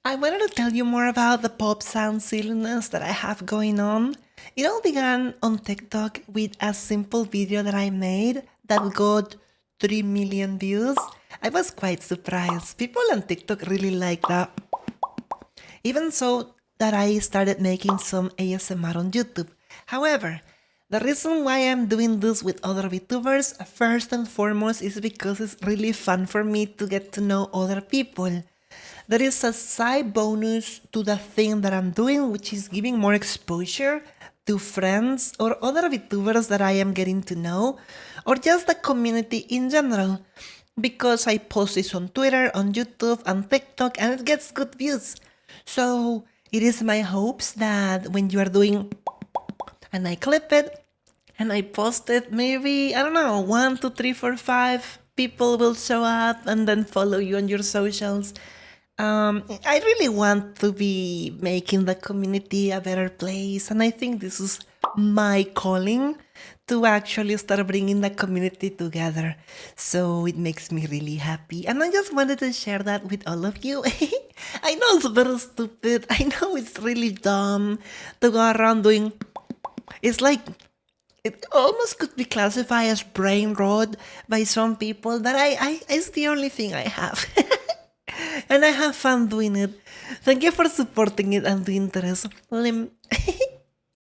I wanted to tell you more about the pop sound silliness that I have going on. It all began on TikTok with a simple video that I made that got 3 million views. I was quite surprised. People on TikTok really like that. Even so, that I started making some ASMR on YouTube. However, the reason why I'm doing this with other VTubers, first and foremost, is because it's really fun for me to get to know other people. There is a side bonus to the thing that I'm doing, which is giving more exposure to friends or other VTubers that I am getting to know, or just the community in general. Because I post this on Twitter, on YouTube, and TikTok, and it gets good views. So it is my hopes that when you are doing and I clip it and I post it, maybe, I don't know, one, two, three, four, five people will show up and then follow you on your socials. I really want to be making the community a better place, and I think this is my calling to actually start bringing the community together. So it makes me really happy, and I just wanted to share that with all of you. I know it's very stupid. I know it's really dumb to go around doing. It's like it almost could be classified as brain rot by some people. That it's the only thing I have. And I have fun doing it. Thank you for supporting it and the interest.